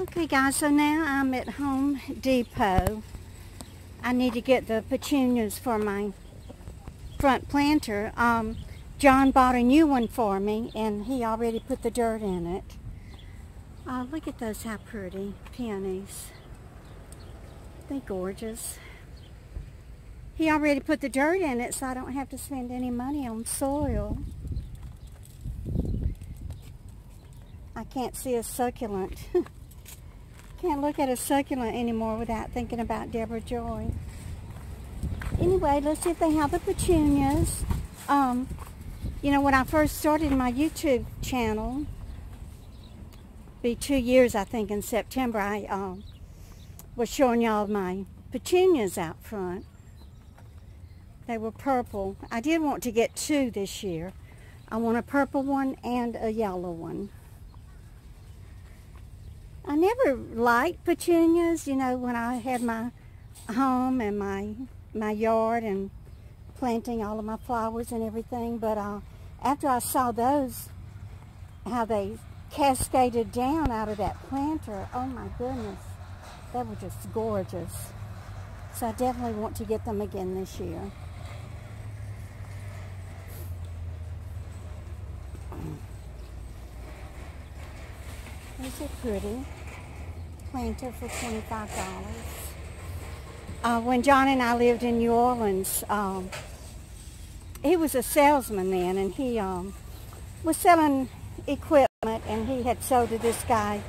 Okay guys, so now I'm at Home Depot. I need to get the petunias for my front planter. John bought a new one for me and he already put the dirt in it. Look at those, how pretty peonies. They're gorgeous. He already put the dirt in it so I don't have to spend any money on soil. I can't see a succulent. Can't look at a succulent anymore without thinking about Deborah Joy. Anyway, let's see if they have the petunias. You know, when I first started my YouTube channel, be 2 years I think in September, I was showing y'all my petunias out front. They were purple. I did want to get 2 this year. I want a purple one and a yellow one. I never liked petunias, you know, when I had my home and my yard and planting all of my flowers and everything. But after I saw those, how they cascaded down out of that planter, oh my goodness, they were just gorgeous. So I definitely want to get them again this year. These are pretty. Planter for $25. When John and I lived in New Orleans, he was a salesman then, and he was selling equipment, and he had sold to this guy,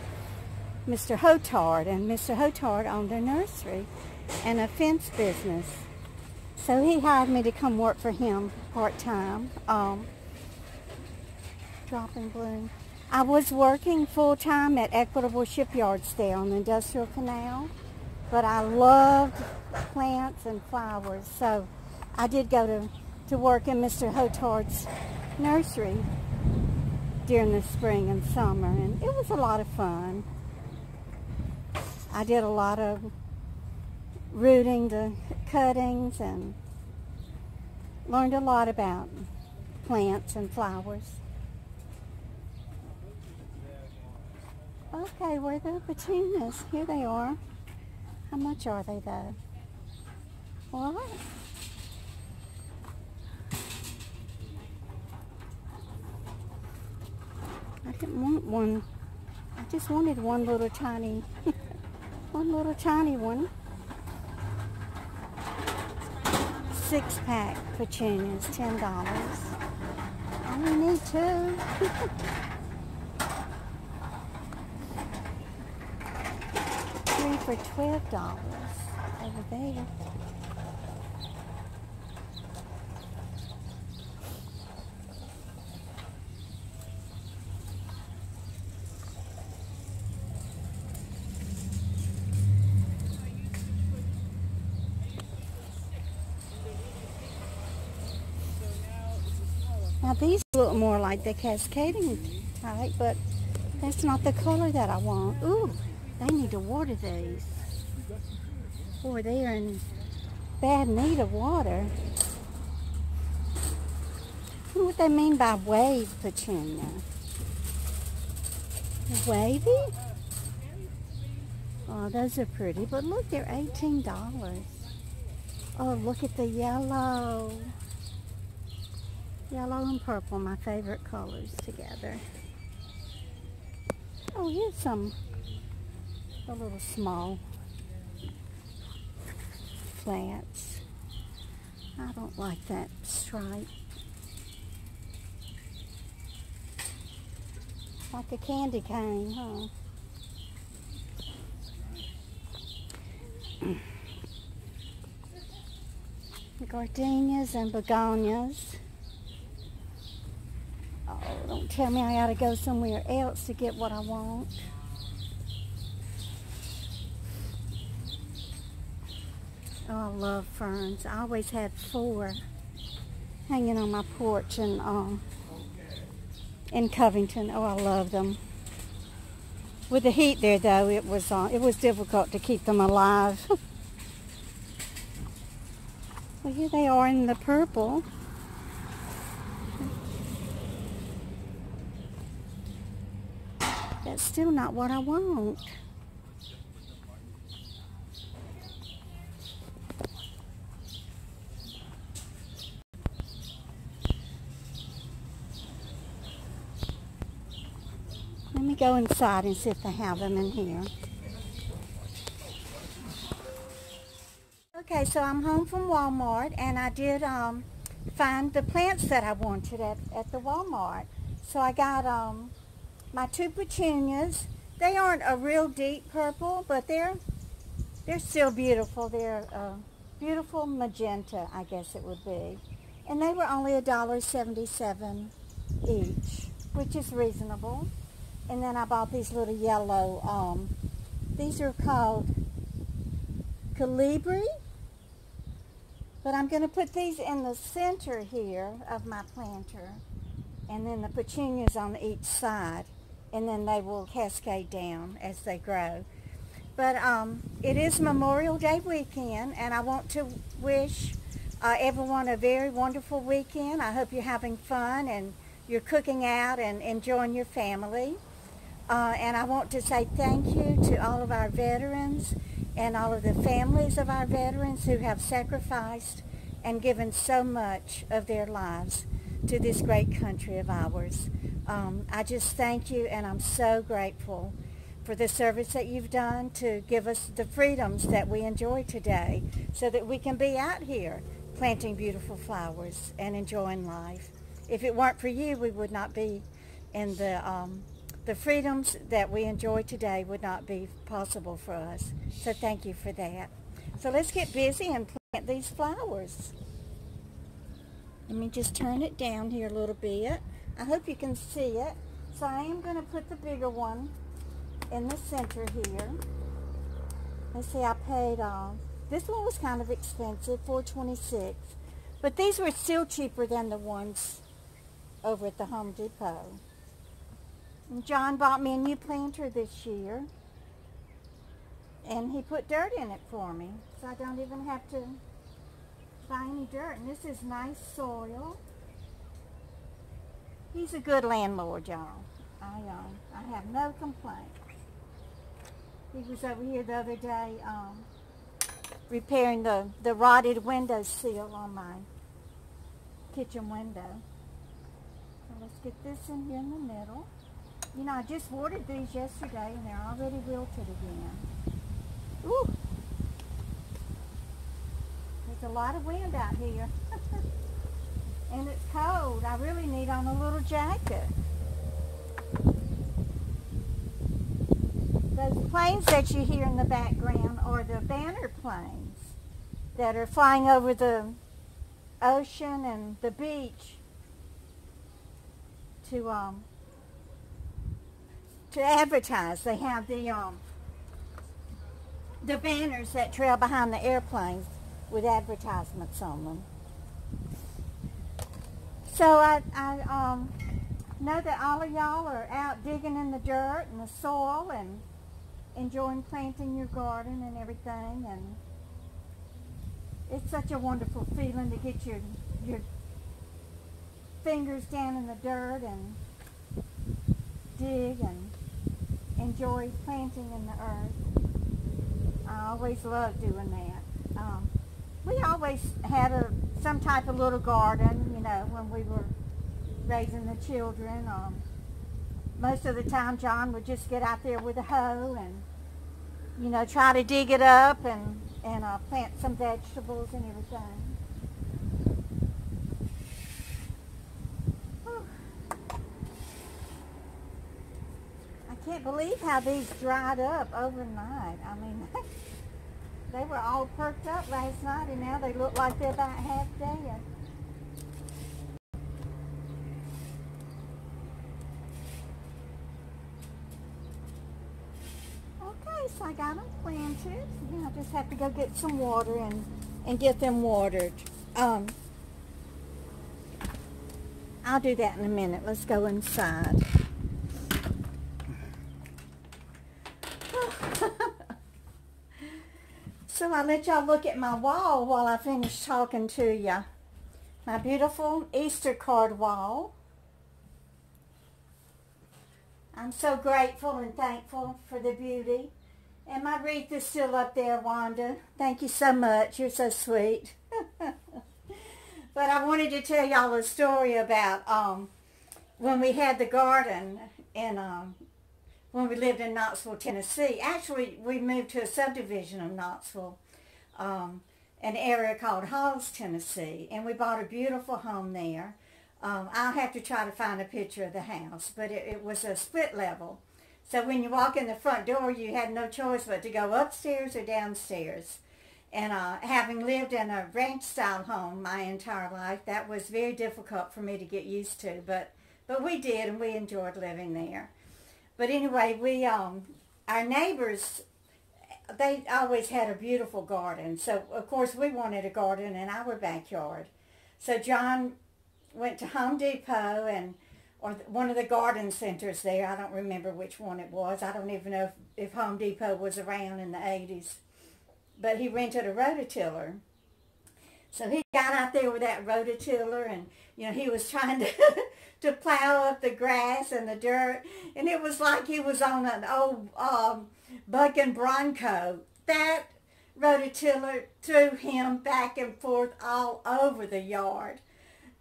Mr. Hotard, and Mr. Hotard owned a nursery and a fence business. So he hired me to come work for him part-time. Drop and bloom. I was working full-time at Equitable Shipyards there on the Industrial Canal, but I loved plants and flowers, so I did go to work in Mr. Hotard's nursery during the spring and summer, and it was a lot of fun. I did a lot of rooting the cuttings and learned a lot about plants and flowers. Okay, where are the petunias? Here they are. How much are they though? What? I didn't want one. I just wanted one little tiny, one little tiny one. 6-pack petunias, $10. I only need 2. 3 for $12 over there. Now these look more like the cascading type, but that's not the color that I want. Ooh, they need to water these. Boy, they are in bad need of water. I wonder what they mean by wave petunia. Wavy? Oh, those are pretty, but look, they're $18. Oh, look at the yellow. Yellow and purple, my favorite colors together. Oh, here's some, a little small plants. I don't like that stripe. Like a candy cane, huh? Gardenias and begonias. Oh, don't tell me I gotta go somewhere else to get what I want. Oh, I love ferns. I always had 4 hanging on my porch in Covington. Oh, I love them. With the heat there, though, it was difficult to keep them alive. Well, here they are in the purple. That's still not what I want. go inside and see if they have them in here. Okay, so I'm home from Walmart, and I did find the plants that I wanted at the Walmart. So I got my 2 petunias. They aren't a real deep purple, but they're still beautiful. They're beautiful magenta, I guess it would be. And they were only $1.77 each, which is reasonable. And then I bought these little yellow, these are called Calibri. But I'm going to put these in the center here of my planter, and then the petunias on each side, and then they will cascade down as they grow. But it is Memorial Day weekend, and I want to wish everyone a very wonderful weekend. I hope you're having fun and you're cooking out and enjoying your family. And I want to say thank you to all of our veterans and all of the families of our veterans who have sacrificed and given so much of their lives to this great country of ours. I just thank you, and I'm so grateful for the service that you've done to give us the freedoms that we enjoy today so that we can be out here planting beautiful flowers and enjoying life. If it weren't for you, we would not be in the freedoms that we enjoy today would not be possible for us. So thank you for that. So let's get busy and plant these flowers. Let me just turn it down here a little bit. I hope you can see it. So I am going to put the bigger one in the center here. Let's see, I paid, this one was kind of expensive, $4.26. But these were still cheaper than the ones over at the Home Depot. And John bought me a new planter this year, and he put dirt in it for me, so I don't even have to buy any dirt. And this is nice soil. He's a good landlord, y'all. I have no complaints. He was over here the other day repairing the rotted window sill on my kitchen window. So let's get this in here in the middle. You know, I just watered these yesterday, and they're already wilted again. Ooh! There's a lot of wind out here. And it's cold. I really need on a little jacket. Those planes that you hear in the background are the banner planes that are flying over the ocean and the beach to advertise. They have the banners that trail behind the airplanes with advertisements on them. So I know that all of y'all are out digging in the dirt and the soil and enjoying planting your garden and everything, and it's such a wonderful feeling to get your fingers down in the dirt and dig and enjoy planting in the earth. I always love doing that. We always had some type of little garden, you know, when we were raising the children. Most of the time John would just get out there with a hoe and, you know, try to dig it up and plant some vegetables and everything. Whew. I can't believe how these dried up overnight. I mean, they were all perked up last night, and now they look like they're about half dead. Okay, so I got them planted. Now I just have to go get some water and get them watered. I'll do that in a minute. Let's go inside. So I'll let y'all look at my wall while I finish talking to you. My beautiful Easter card wall. I'm so grateful and thankful for the beauty. And my wreath is still up there, Wanda. Thank you so much. You're so sweet. But I wanted to tell y'all a story about when we had the garden in when we lived in Knoxville, Tennessee. Actually, we moved to a subdivision of Knoxville, an area called Halls, Tennessee, and we bought a beautiful home there. I'll have to try to find a picture of the house, but it was a split level. So when you walk in the front door, you had no choice but to go upstairs or downstairs. And having lived in a ranch-style home my entire life, that was very difficult for me to get used to. But we did, and we enjoyed living there. But anyway, our neighbors, they always had a beautiful garden. So, of course, we wanted a garden in our backyard. So John went to Home Depot or one of the garden centers there. I don't remember which one it was. I don't even know if Home Depot was around in the 80s. But he rented a rototiller. So he got out there with that rototiller, and, you know, he was trying to plow up the grass and the dirt. And it was like he was on an old bucking bronco. That rototiller threw him back and forth all over the yard.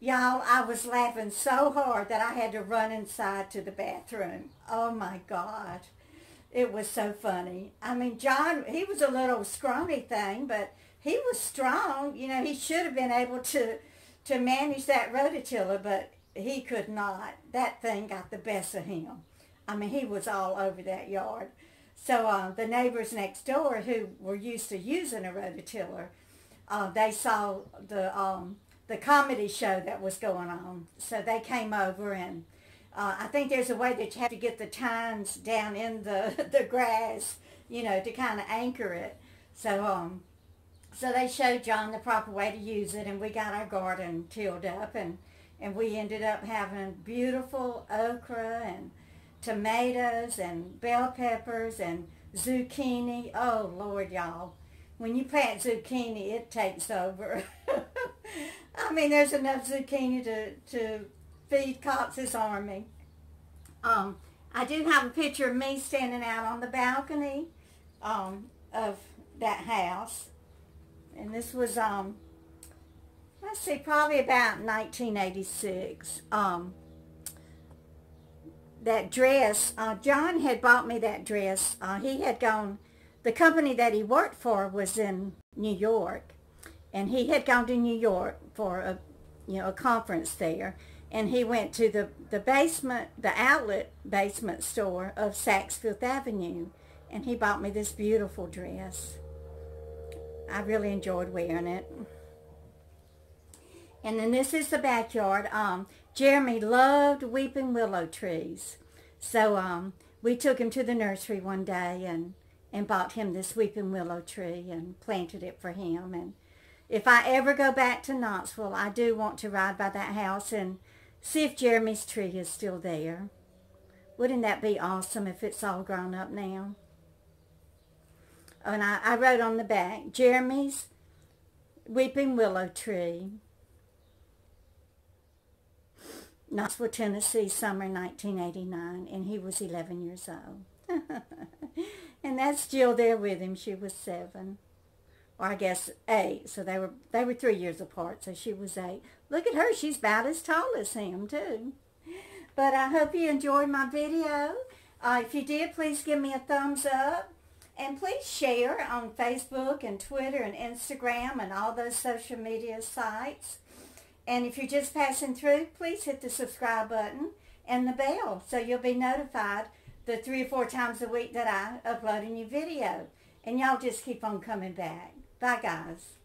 Y'all, I was laughing so hard that I had to run inside to the bathroom. Oh, my God. It was so funny. I mean, John, he was a little scrawny thing, but he was strong. You know, he should have been able to manage that rototiller, but he could not. That thing got the best of him. I mean, he was all over that yard. So the neighbors next door who were used to using a rototiller, they saw the comedy show that was going on. So they came over, and I think there's a way that you have to get the tines down in the grass, you know, to kind of anchor it. So they showed John the proper way to use it, and we got our garden tilled up, and we ended up having beautiful okra and tomatoes and bell peppers and zucchini. Oh, Lord, y'all. When you plant zucchini, it takes over. I mean, there's enough zucchini to feed Cox's army. I do have a picture of me standing out on the balcony of that house. And this was, let's see, probably about 1986. That dress, John had bought me that dress. He had gone, the company that he worked for was in New York. And he had gone to New York for a conference there. And he went to the basement, the outlet basement store of Saks Fifth Avenue. And he bought me this beautiful dress. I really enjoyed wearing it. And then this is the backyard. Jeremy loved weeping willow trees. So we took him to the nursery one day and bought him this weeping willow tree and planted it for him. And if I ever go back to Knoxville, I do want to ride by that house and see if Jeremy's tree is still there. Wouldn't that be awesome if it's all grown up now? And I wrote on the back, Jeremy's weeping willow tree, Knoxville, Tennessee, summer 1989, and he was 11 years old. And that's Jill there with him. She was 7, or I guess 8. So they were 3 years apart. So she was 8. Look at her; she's about as tall as him too. But I hope you enjoyed my video. If you did, please give me a thumbs up, and please share on Facebook and Twitter and Instagram and all those social media sites. And if you're just passing through, please hit the subscribe button and the bell so you'll be notified the 3 or 4 times a week that I upload a new video. And y'all just keep on coming back. Bye, guys.